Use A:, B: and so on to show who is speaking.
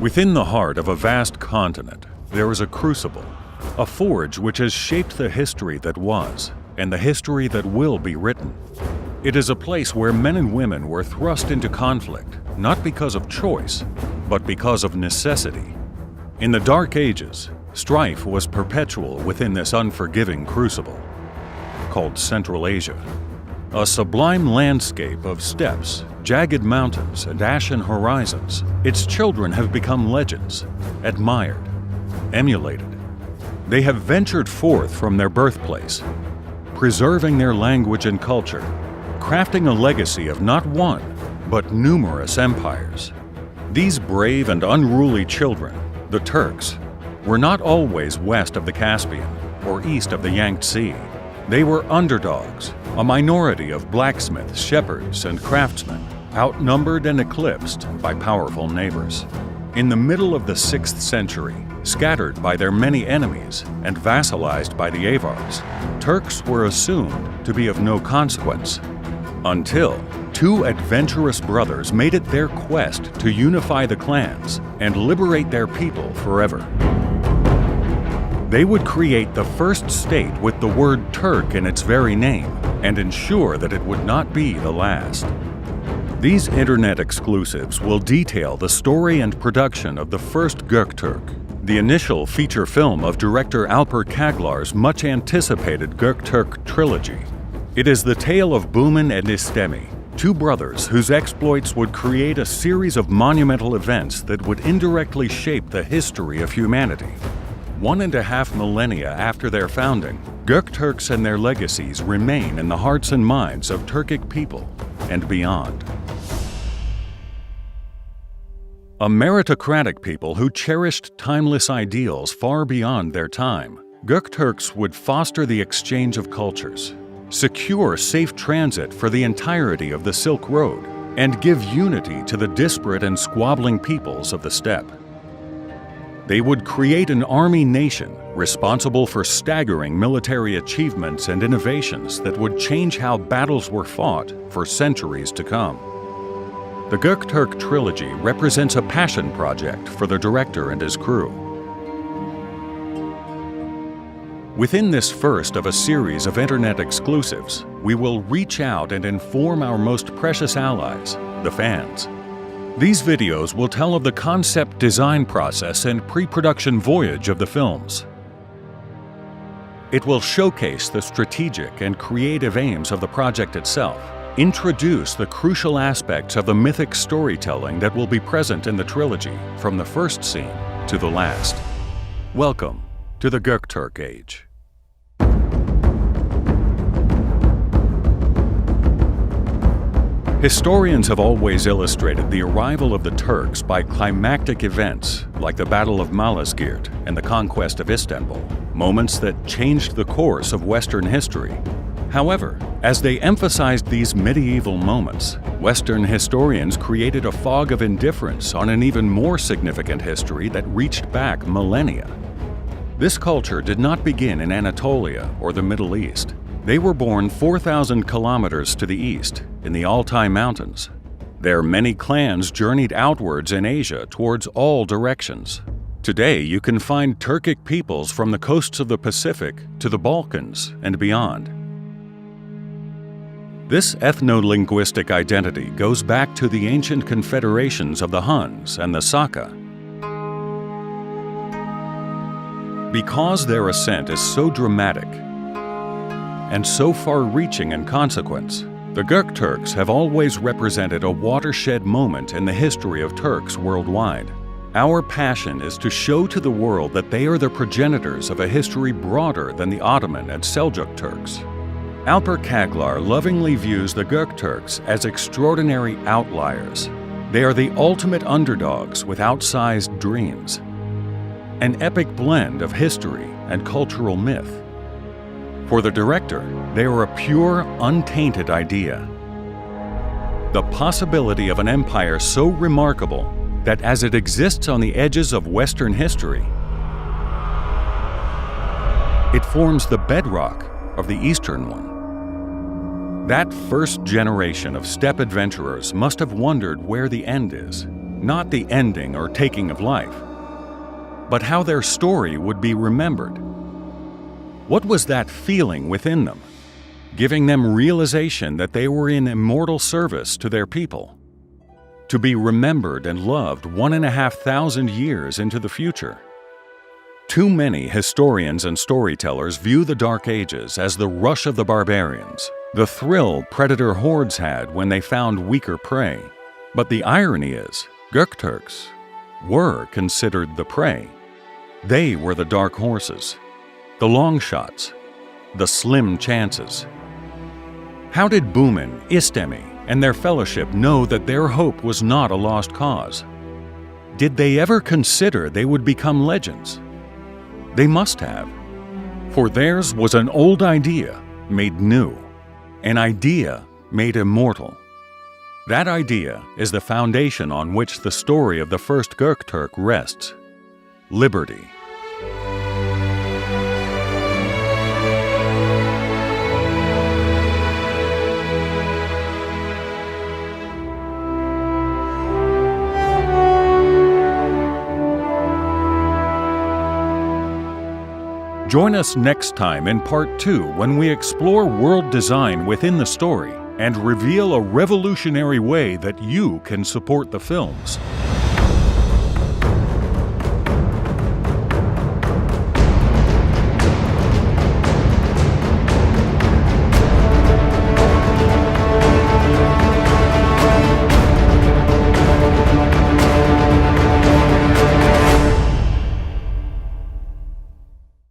A: Within the heart of a vast continent, there is a crucible, a forge which has shaped the history that was, and the history that will be written. It is a place where men and women were thrust into conflict, not because of choice, but because of necessity. In the Dark Ages, strife was perpetual within this unforgiving crucible, called Central Asia. A sublime landscape of steppes, jagged mountains, and ashen horizons, its children have become legends, admired, emulated. They have ventured forth from their birthplace, preserving their language and culture, crafting a legacy of not one, but numerous empires. These brave and unruly children, the Turks, were not always west of the Caspian or east of the Yangtze. They were underdogs, a minority of blacksmiths, shepherds, and craftsmen, outnumbered and eclipsed by powerful neighbors. In the middle of the 6th century, scattered by their many enemies and vassalized by the Avars, Turks were assumed to be of no consequence, until two adventurous brothers made it their quest to unify the clans and liberate their people forever. They would create the first state with the word Turk in its very name and ensure that it would not be the last. These internet exclusives will detail the story and production of the first Gokturk, the initial feature film of director Alper Çağlar's much-anticipated Gokturk trilogy. It is the tale of Buman and Istemi, two brothers whose exploits would create a series of monumental events that would indirectly shape the history of humanity. 1.5 millennia after their founding, Gokturks and their legacies remain in the hearts and minds of Turkic people and beyond. A meritocratic people who cherished timeless ideals far beyond their time, Gokturks would foster the exchange of cultures, secure safe transit for the entirety of the Silk Road, and give unity to the disparate and squabbling peoples of the steppe. They would create an army nation responsible for staggering military achievements and innovations that would change how battles were fought for centuries to come. The Gokturk trilogy represents a passion project for the director and his crew. Within this first of a series of internet exclusives, we will reach out and inform our most precious allies, the fans. These videos will tell of the concept design process and pre-production voyage of the films. It will showcase the strategic and creative aims of the project itself, introduce the crucial aspects of the mythic storytelling that will be present in the trilogy from the first scene to the last. Welcome to the Gokturk Age. Historians have always illustrated the arrival of the Turks by climactic events like the Battle of Malazgirt and the conquest of Istanbul, moments that changed the course of Western history. However, as they emphasized these medieval moments, Western historians created a fog of indifference on an even more significant history that reached back millennia. This culture did not begin in Anatolia or the Middle East. They were born 4,000 kilometers to the east, in the Altai Mountains. Their many clans journeyed outwards in Asia towards all directions. Today, you can find Turkic peoples from the coasts of the Pacific to the Balkans and beyond. This ethno-linguistic identity goes back to the ancient confederations of the Huns and the Saka. Because their ascent is so dramatic and so far-reaching in consequence, the Gokturks have always represented a watershed moment in the history of Turks worldwide. Our passion is to show to the world that they are the progenitors of a history broader than the Ottoman and Seljuk Turks. Alper Çağlar lovingly views the Gokturks as extraordinary outliers. They are the ultimate underdogs with outsized dreams. An epic blend of history and cultural myth. For the director, they are a pure, untainted idea. The possibility of an empire so remarkable that as it exists on the edges of Western history, it forms the bedrock of the Eastern one. That first generation of steppe adventurers must have wondered where the end is. not the ending or taking of life, but how their story would be remembered. What was that feeling within them, giving them realization that they were in immortal service to their people, to be remembered and loved 1,500 years into the future? Too many historians and storytellers view the Dark Ages as the rush of the barbarians, the thrill predator hordes had when they found weaker prey. But the irony is, Gokturks were considered the prey. They were the dark horses, the long shots, the slim chances. How did Bumin, Istemi, and their fellowship know that their hope was not a lost cause? Did they ever consider they would become legends? They must have, for theirs was an old idea made new, an idea made immortal. That idea is the foundation on which the story of the first Gokturk rests: liberty. Join us next time in Part 2 when we explore world design within the story and reveal a revolutionary way that you can support the films.